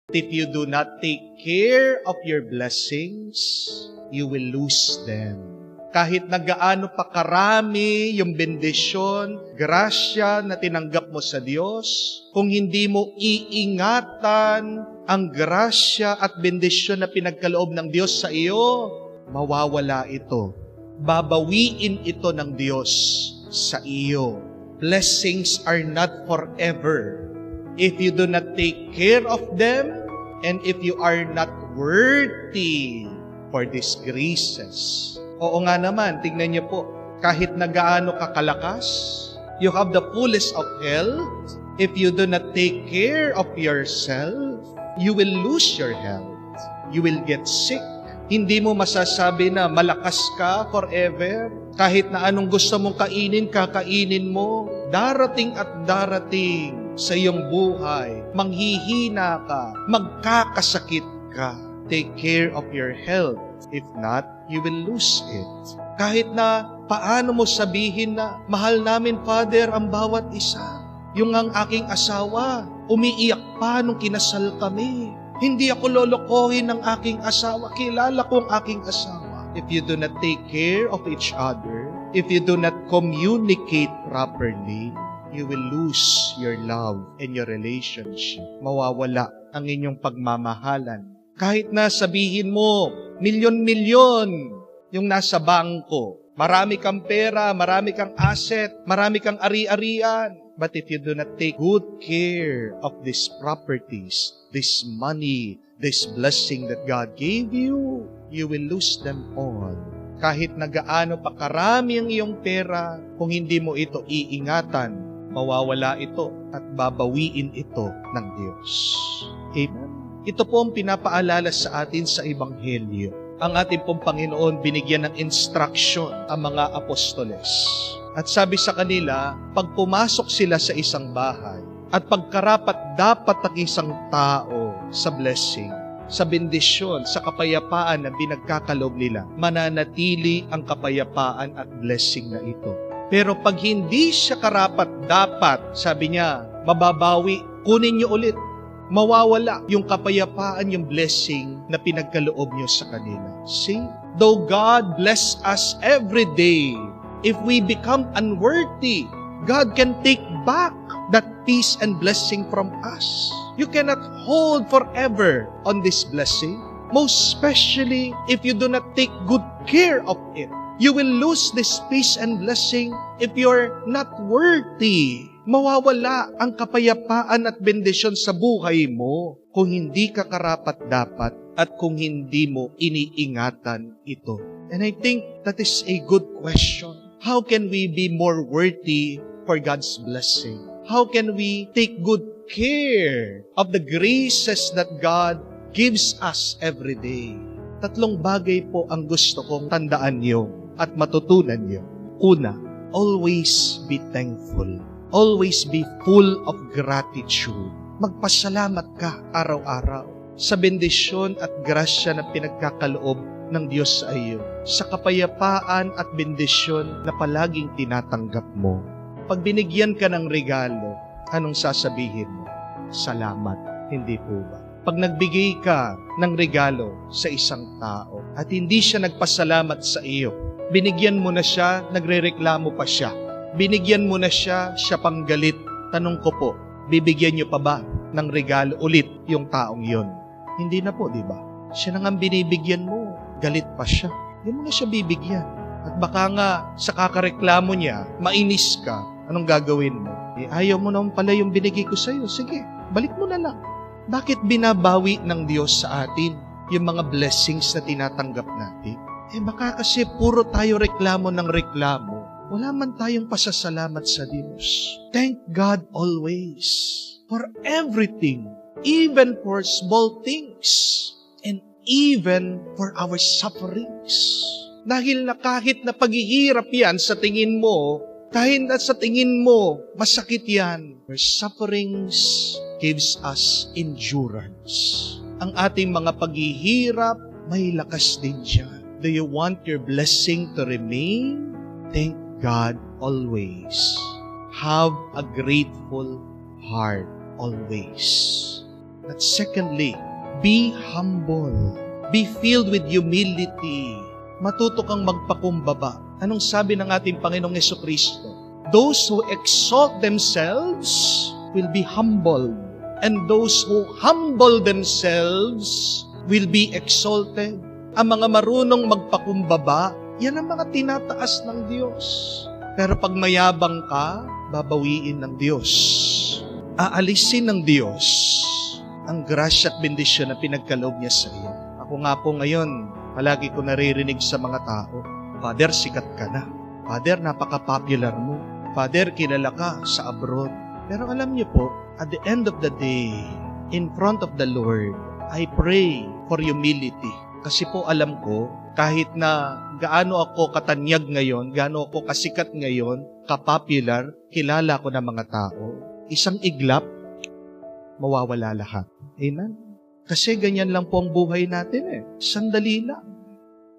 If you do not take care of your blessings, you will lose them. Kahit na gaano pa karami yung bendisyon, grasya na tinanggap mo sa Diyos, kung hindi mo iingatan ang grasya at bendisyon na pinagkaloob ng Diyos sa iyo, mawawala ito. Babawiin ito ng Diyos sa iyo. Blessings are not forever. If you do not take care of them, and if you are not worthy for these graces. Oo nga naman, tingnan niyo po, kahit na gaano kakalakas, you have the fullest of health. If you do not take care of yourself, you will lose your health. You will get sick. Hindi mo masasabi na malakas ka forever. Kahit na anong gusto mong kainin, kakainin mo. Darating at darating sa iyong buhay. Manghihina ka. Magkakasakit ka. Take care of your health. If not, you will lose it. Kahit na paano mo sabihin na, mahal namin, Father, ang bawat isa. Yung ang aking asawa, umiiyak pa nung kinasal kami. Hindi ako lolokohin ng aking asawa. Kilala ko ang aking asawa. If you do not take care of each other, if you do not communicate properly, you will lose your love and your relationship. Mawawala ang inyong pagmamahalan. Kahit na sabihin mo, milyon-milyon yung nasa bangko. Marami kang pera, marami kang asset, marami kang ari-arian. But if you do not take good care of these properties, this money, this blessing that God gave you, you will lose them all. Kahit na gaano pa karami ang iyong pera, kung hindi mo ito iingatan, mawawala ito at babawiin ito ng Diyos. Amen? Ito po ang pinapaalala sa atin sa Ebanghelyo. Ang ating pong Panginoon binigyan ng instruction ang mga apostoles. At sabi sa kanila, pag pumasok sila sa isang bahay, at pagkarapat dapat ang isang tao sa blessing, sa bendisyon, sa kapayapaan na binagkakaloob nila, mananatili ang kapayapaan at blessing na ito. Pero pag hindi siya karapat dapat, sabi niya, mababawi, kunin niyo ulit. Mawawala yung kapayapaan, yung blessing na pinagkaloob niyo sa kanila. See? Though God bless us every day, if we become unworthy, God can take back that peace and blessing from us. You cannot hold forever on this blessing, most especially if you do not take good care of it. You will lose this peace and blessing if you're not worthy. Mawawala ang kapayapaan at bendisyon sa buhay mo kung hindi ka karapat-dapat at kung hindi mo iniingatan ito. And I think that is a good question. How can we be more worthy for God's blessing? How can we take good care of the graces that God gives us every day? Tatlong bagay po ang gusto kong tandaan niyo at matutunan niyo. Una, always be thankful. Always be full of gratitude. Magpasalamat ka araw-araw sa bendisyon at grasya na pinagkakaloob ng Diyos sa iyo, sa kapayapaan at bendisyon na palaging tinatanggap mo. Pag binigyan ka ng regalo, anong sasabihin mo? Salamat, hindi po ba? Pag nagbigay ka ng regalo sa isang tao at hindi siya nagpasalamat sa iyo, binigyan mo na siya, nagrereklamo pa siya. Binigyan mo na siya, siya pang galit. Tanong ko po, bibigyan niyo pa ba ng regalo ulit yung taong yon? Hindi na po, di ba? Siya na nga binibigyan mo, galit pa siya. Hindi mo na siya bibigyan. At baka nga, sa kakareklamo niya, mainis ka, anong gagawin mo? Ayaw mo naman pala yung binigay ko sa'yo. Sige, balik mo na lang. Bakit binabawi ng Diyos sa atin yung mga blessings na tinatanggap natin? Baka kasi puro tayo reklamo ng reklamo. Wala man tayong pasasalamat sa Diyos. Thank God always for everything, even for small things, and even for our sufferings. Dahil na kahit na paghihirap yan sa tingin mo, kahit na sa tingin mo, masakit yan, your sufferings gives us endurance. Ang ating mga paghihirap, may lakas din dyan. Do you want your blessing to remain? Thank God always. Have a grateful heart always. At secondly, be humble. Be filled with humility. Matuto kang magpakumbaba. Anong sabi ng ating Panginoong Jesucristo? Those who exalt themselves will be humbled, and those who humble themselves will be exalted. Ang mga marunong magpakumbaba, yan ang mga tinataas ng Diyos. Pero pag mayabang ka, babawiin ng Diyos. Aalisin ng Diyos ang grasya at bendisyon na pinagkaloob niya sa iyo. Ako nga po ngayon, palagi ko naririnig sa mga tao, Father, sikat ka na. Father, napaka-popular mo. Father, kilala ka sa abroad. Pero alam niyo po, at the end of the day, in front of the Lord, I pray for humility. Kasi po alam ko, kahit na gaano ako katanyag ngayon, gaano ako kasikat ngayon, kapopular, kilala ko ng mga tao, isang iglap, mawawala lahat. Amen? Kasi ganyan lang po ang buhay natin eh. Sandali lang.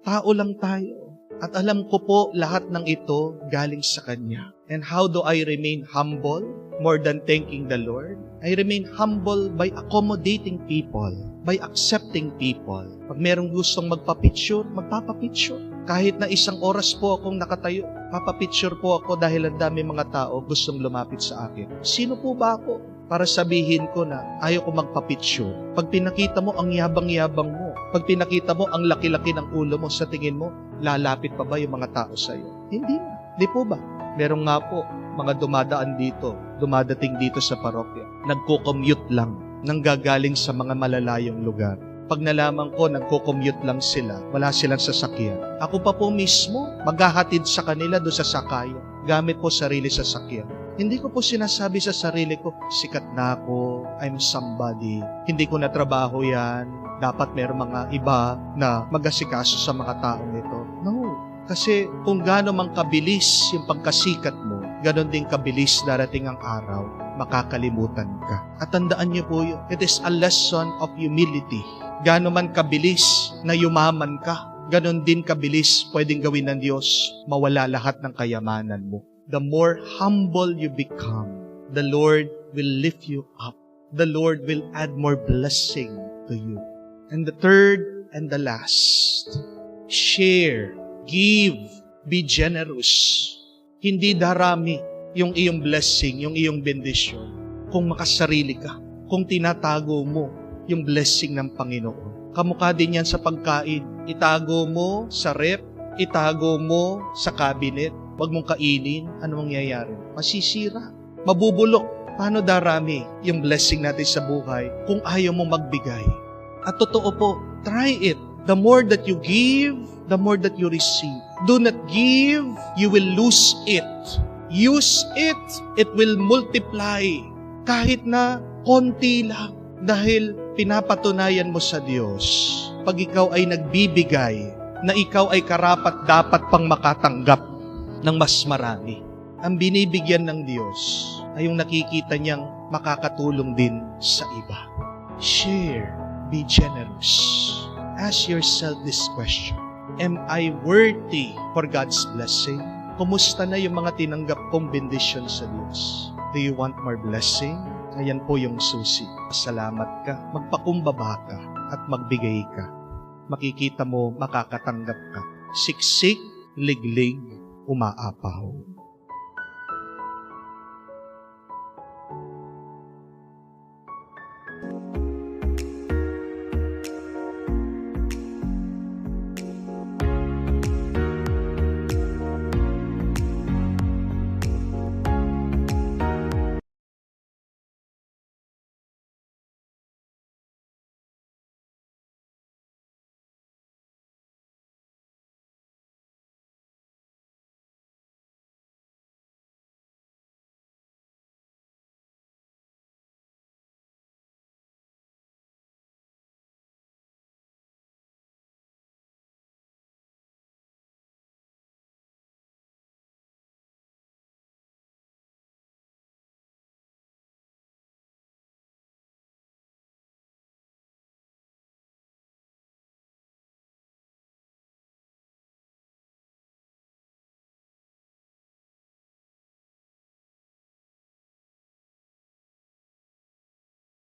Tao lang tayo. At alam ko po, lahat ng ito galing sa Kanya. And how do I remain humble more than thanking the Lord? I remain humble by accommodating people, by accepting people. Pag merong gustong magpa-picture, magpapa-picture. Kahit na isang oras po akong nakatayo, papapicture po ako dahil ang dami mga tao gustong lumapit sa akin. Sino po ba ako para sabihin ko na ayaw ko magpa-picture? Pag pinakita mo ang yabang-yabang mo, pag pinakita mo ang laki-laki ng ulo mo, sa tingin mo, lalapit pa ba yung mga tao sa iyo? Hindi na. Di po ba? Meron nga po, mga dumadating dito sa parokya. Nagko-commute lang, nanggagaling sa mga malalayong lugar. Pag nalaman ko, nagko-commute lang sila, wala silang sasakyan. Ako pa po mismo, maghahatid sa kanila doon sa sakayan. Gamit po sarili sasakyan. Hindi ko po sinasabi sa sarili ko, sikat na ako, I'm somebody. Hindi ko na trabaho yan. Dapat meron mga iba na mag-asikaso sa mga taong ito. No. Kasi kung gaano mang kabilis yung pagkasikat mo, ganon din kabilis darating ang araw, makakalimutan ka. At tandaan niyo po yun, it is a lesson of humility. Gaano man kabilis na yumaman ka, ganon din kabilis pwedeng gawin ng Diyos, mawala lahat ng kayamanan mo. The more humble you become, the Lord will lift you up. The Lord will add more blessing to you. And the third and the last, share, give, be generous. Hindi darami yung iyong blessing, yung iyong bendisyon. Kung makasarili ka, kung tinatago mo yung blessing ng Panginoon. Kamukha din yan sa pagkain. Itago mo sa rep, itago mo sa cabinet. Huwag mong kainin, ano mangyayari? Masisira, mabubulok. Paano darami yung blessing natin sa buhay kung ayaw mo magbigay? At totoo po, try it. The more that you give, the more that you receive. Do not give, you will lose it. Use it, it will multiply. Kahit na konti lang. Dahil pinapatunayan mo sa Diyos, pag ikaw ay nagbibigay, na ikaw ay karapat dapat pang makatanggap ng mas marami. Ang binibigyan ng Diyos ay yung nakikita niyang makakatulong din sa iba. Share, be generous. Ask yourself this question. Am I worthy for God's blessing? Kumusta na yung mga tinanggap kong bendisyon sa Diyos? Do you want more blessing? Ayan po yung susi. Salamat ka, magpakumbaba ka, at magbigay ka. Makikita mo, makakatanggap ka. Siksik, liglig, umaapaw.